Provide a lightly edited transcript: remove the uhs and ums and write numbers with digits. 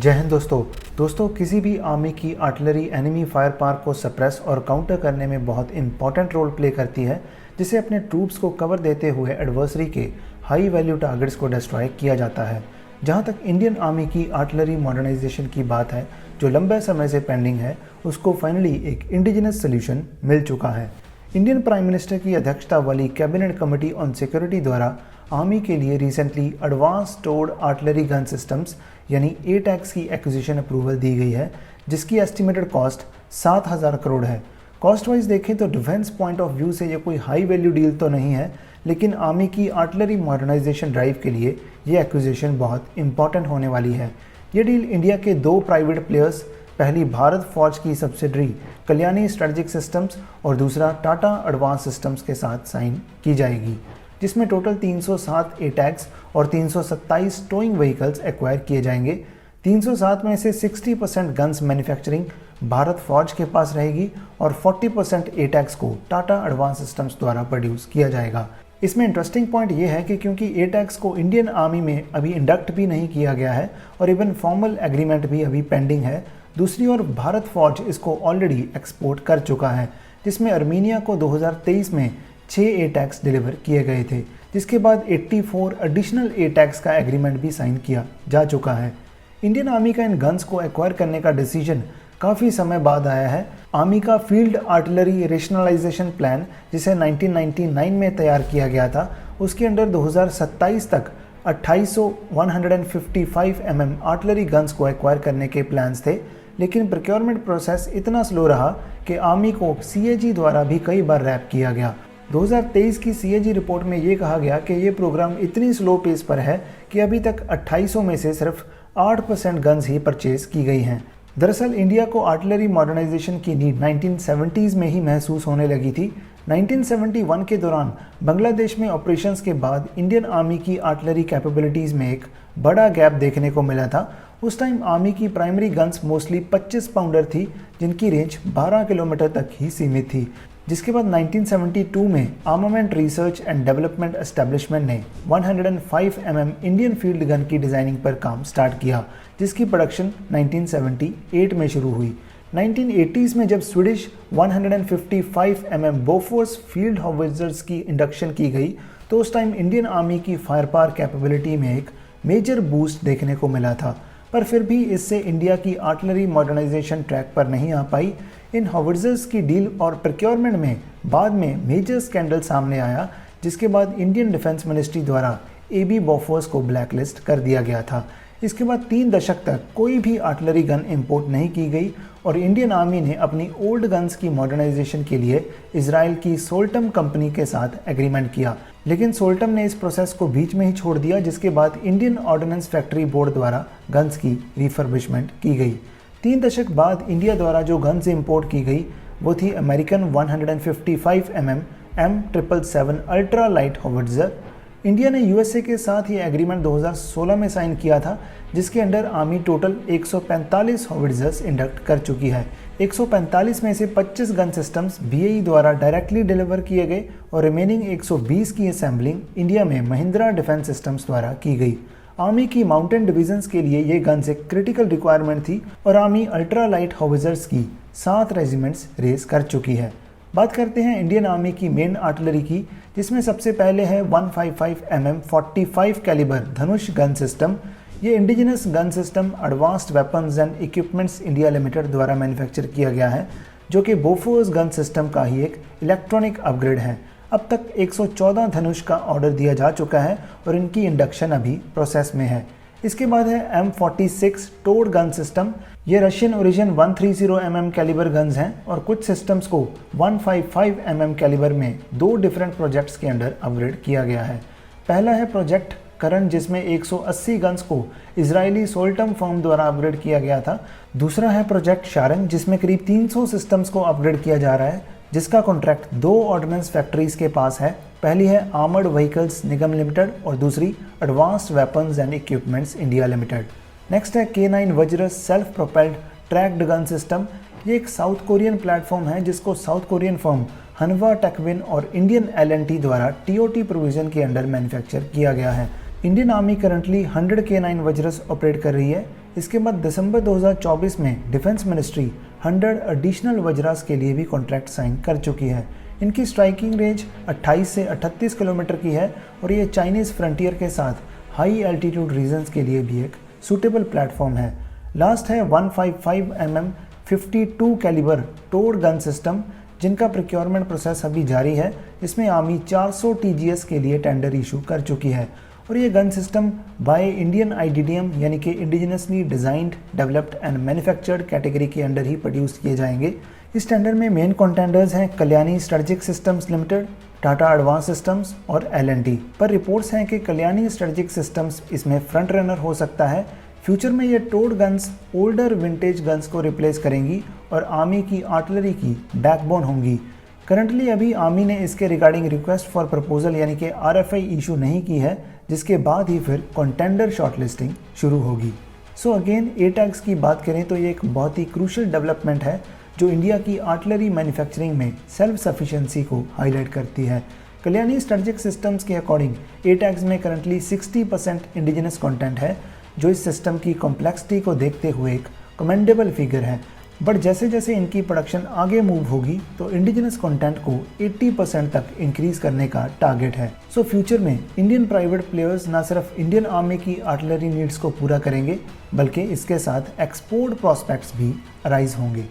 जय हिंद दोस्तों किसी भी आर्मी की आर्टिलरी एनिमी फायर पावर को सप्रेस और काउंटर करने में बहुत इंपॉर्टेंट रोल प्ले करती है, जिसे अपने ट्रूप्स को कवर देते हुए एडवर्सरी के हाई वैल्यू टारगेट्स को डिस्ट्रॉय किया जाता है। जहां तक इंडियन आर्मी की आर्टिलरी मॉडर्नाइजेशन की बात है, जो लंबे समय से पेंडिंग है, उसको फाइनली एक इंडिजिनस सोल्यूशन मिल चुका है। इंडियन प्राइम मिनिस्टर की अध्यक्षता वाली कैबिनेट कमेटी ऑन सिक्योरिटी द्वारा आर्मी के लिए रिसेंटली एडवांस टोर्ड आर्टिलरी गन सिस्टम्स यानी ATAGS की एक्विजिशन अप्रूवल दी गई है, जिसकी एस्टिमेटेड कॉस्ट 7,000 करोड़ है। कॉस्ट वाइज देखें तो डिफेंस पॉइंट ऑफ व्यू से ये कोई हाई वैल्यू डील तो नहीं है, लेकिन आर्मी की आर्टिलरी मॉडर्नाइजेशन ड्राइव के लिए ये एक्विजिशन बहुत इंपॉर्टेंट होने वाली है। ये डील इंडिया के दो प्राइवेट प्लेयर्स, पहली भारत फौज की सब्सिडरी कल्याणी स्ट्रेटेजिक सिस्टम्स और दूसरा टाटा एडवांस सिस्टम्स के साथ साइन की जाएगी, जिसमें टोटल 307 ATAGS और 327 टोइंग व्हीकल्स एक्वायर किए जाएंगे। 307 में से 60% गन्स मैन्युफैक्चरिंग भारत फौज के पास रहेगी और 40% ATAGS को टाटा एडवांस सिस्टम्स द्वारा प्रोड्यूस किया जाएगा। इसमें इंटरेस्टिंग पॉइंट ये है कि क्योंकि ATAGS को इंडियन आर्मी में अभी इंडक्ट भी नहीं किया गया है और इवन फॉर्मल एग्रीमेंट भी अभी पेंडिंग है, दूसरी ओर भारत फौज इसको ऑलरेडी एक्सपोर्ट कर चुका है, जिसमें अर्मीनिया को 2023 में 6 ATAGS डिलीवर किए गए थे, जिसके बाद 84 एडिशनल ATAGS का एग्रीमेंट भी साइन किया जा चुका है। इंडियन आर्मी का इन गन्स को एक्वायर करने का डिसीजन काफ़ी समय बाद आया है। आर्मी का फील्ड आर्टिलरी रेशनलाइजेशन प्लान, जिसे 1999 में तैयार किया गया था, उसके अंडर 2027 तक 2800 155 mm आर्टिलरी गन्स को एक्वायर करने के प्लान्स थे, लेकिन प्रोक्योरमेंट प्रोसेस इतना स्लो रहा कि आर्मी को CAG द्वारा भी कई बार रैप किया गया। 2023 की CAG रिपोर्ट में ये कहा गया कि ये प्रोग्राम इतनी स्लो पेस पर है कि अभी तक 2800 में से सिर्फ 8% गन्स ही परचेज की गई हैं। दरअसल इंडिया को आर्टिलरी मॉडर्नाइजेशन की नीड 1970s में ही महसूस होने लगी थी। 1971 के दौरान बांग्लादेश में ऑपरेशंस के बाद इंडियन आर्मी की आर्टिलरी कैपेबिलिटीज़ में एक बड़ा गैप देखने को मिला था। उस टाइम आर्मी की प्राइमरी गन्स मोस्टली 25 पाउंडर थी, जिनकी रेंज 12 किलोमीटर तक ही सीमित थी, जिसके बाद 1972 में armament research and development establishment ने 105 mm इंडियन फील्ड गन की डिज़ाइनिंग पर काम स्टार्ट किया, जिसकी प्रोडक्शन 1978 में शुरू हुई। 1980s में जब स्वीडिश 155 mm बोफोर्स फील्ड हॉविट्ज़र्स की इंडक्शन की गई, तो उस टाइम इंडियन आर्मी की फायर पावर कैपेबिलिटी में एक मेजर बूस्ट देखने को मिला था, पर फिर भी इससे इंडिया की आर्टिलरी मॉडर्नाइजेशन ट्रैक पर नहीं आ पाई। इन हॉविट्ज़र्स की डील और प्रोक्योरमेंट में बाद में मेजर स्कैंडल सामने आया, जिसके बाद इंडियन डिफेंस मिनिस्ट्री द्वारा AB बोफोर्स को ब्लैकलिस्ट कर दिया गया था। इसके बाद 3 दशक तक कोई भी आर्टिलरी गन इंपोर्ट नहीं की गई और इंडियन आर्मी ने अपनी ओल्ड गन्स की मॉडर्नाइजेशन के लिए इजराइल की सोल्टम कंपनी के साथ एग्रीमेंट किया, लेकिन सोल्टम ने इस प्रोसेस को बीच में ही छोड़ दिया, जिसके बाद इंडियन ऑर्डिनेंस फैक्ट्री बोर्ड द्वारा गन्स की रिफर्बिशमेंट की गई। 3 दशक बाद इंडिया द्वारा जो गन्स इंपोर्ट की गई वो थी American 155 mm M777 ultra light howitzer. India ने USA के साथ ये एग्रीमेंट 2016 में साइन किया था, जिसके अंडर आर्मी टोटल 145 हॉविट्ज़र्स इंडक्ट कर चुकी है। 145 में से 25 गन सिस्टम्स BAE द्वारा डायरेक्टली डिलीवर किए गए और रिमेनिंग 120 की असेंबलिंग इंडिया में महिंद्रा डिफेंस सिस्टम्स द्वारा की गई। आर्मी की माउंटेन डिवीजन्स के लिए ये गन्स एक क्रिटिकल रिक्वायरमेंट थी और आर्मी अल्ट्रा लाइट हॉविट्ज़र्स की 7 रेजिमेंट्स रेस कर चुकी है। बात करते हैं इंडियन आर्मी की मेन आर्टिलरी की, जिसमें सबसे पहले है 155 mm 45 कैलिबर धनुष गन सिस्टम। ये indigenous gun system advanced weapons and equipments India limited द्वारा मैन्युफैक्चर किया गया है, जो कि बोफोर्स गन सिस्टम का ही एक इलेक्ट्रॉनिक अपग्रेड है। अब तक 114 धनुष का ऑर्डर दिया जा चुका है और इनकी इंडक्शन अभी प्रोसेस में है। इसके बाद है M46 टोर्ड गन सिस्टम। ये Russian origin 130 mm calibre guns हैं और कुछ सिस्टम्स को 155 mm कैलिबर में 2 डिफरेंट प्रोजेक्ट्स के अंडर अपग्रेड किया गया है। पहला है प्रोजेक्ट करण, जिसमें 180 गन्स को इजरायली सोल्टम फर्म द्वारा अपग्रेड किया गया था। दूसरा है प्रोजेक्ट शारन, जिसमें करीब 300 सिस्टम्स को अपग्रेड किया जा रहा है, जिसका कॉन्ट्रैक्ट 2 ऑर्डिनेंस फैक्ट्रीज के पास है। पहली है आर्मर्ड व्हीकल्स निगम लिमिटेड और दूसरी advanced weapons and equipments India limited. Next है K9 Vajras self propelled tracked gun system. ये एक साउथ कोरियन प्लेटफॉर्म है, जिसको South Korean firm Hanwha Techwin और इंडियन L&T द्वारा TOT प्रोविजन के अंडर मैन्युफैक्चर किया गया है। Indian army currently 100 K9 Vajras operate कर रही है। इसके बाद दिसंबर 2024 में डिफेंस मिनिस्ट्री 100 एडिशनल वज्रास के लिए भी कॉन्ट्रैक्ट साइन कर चुकी है। इनकी स्ट्राइकिंग रेंज 28 से 38 किलोमीटर की है और ये चाइनीज़ फ्रंटियर के साथ हाई एल्टीट्यूड रीजन्स के लिए भी एक सूटेबल प्लेटफॉर्म है। लास्ट है 155 mm 52 कैलिबर टोर गन सिस्टम, जिनका प्रोक्योरमेंट प्रोसेस अभी जारी है। इसमें आर्मी 400 TGS के लिए टेंडर इशू कर चुकी है और ये gun system by Indian IDDM यानी कि indigenously designed, developed and manufactured category के अंडर ही प्रोड्यूस किए जाएंगे। इस टेंडर में मेन कंटेंडर्स हैं Kalyani strategic systems limited, Tata advance systems और L&T। पर रिपोर्ट्स हैं कि कल्याणी स्ट्रेटेजिक सिस्टम्स इसमें फ्रंट रनर हो सकता है। फ्यूचर में ये towed guns older vintage guns को रिप्लेस करेंगी और आर्मी की आर्टिलरी की बैकबोन होंगी। करंटली अभी आर्मी ने इसके रिगार्डिंग रिक्वेस्ट फॉर प्रपोजल यानी कि RFI इशू नहीं की है, जिसके बाद ही फिर कंटेंडर शॉर्टलिस्टिंग शुरू होगी। सो अगेन ATAGS की बात करें तो ये एक बहुत ही क्रूशल डेवलपमेंट है जो इंडिया की आर्टिलरी मैन्युफैक्चरिंग में सेल्फ सफिशिएंसी को हाईलाइट करती है। कल्याणी स्ट्रेटेजिक सिस्टम्स के अकॉर्डिंग ATAGS में करंटली 60% इंडिजिनस कंटेंट है, जो इस सिस्टम की कॉम्प्लेक्सिटी को देखते हुए एक कमेंडेबल फिगर है। बट जैसे जैसे इनकी प्रोडक्शन आगे मूव होगी तो इंडिजिनस कंटेंट को 80% तक इंक्रीज करने का टारगेट है। सो फ्यूचर में इंडियन प्राइवेट प्लेयर्स न सिर्फ इंडियन आर्मी की आर्टिलरी नीड्स को पूरा करेंगे, बल्कि इसके साथ एक्सपोर्ट प्रॉस्पेक्ट्स भी राइज होंगे।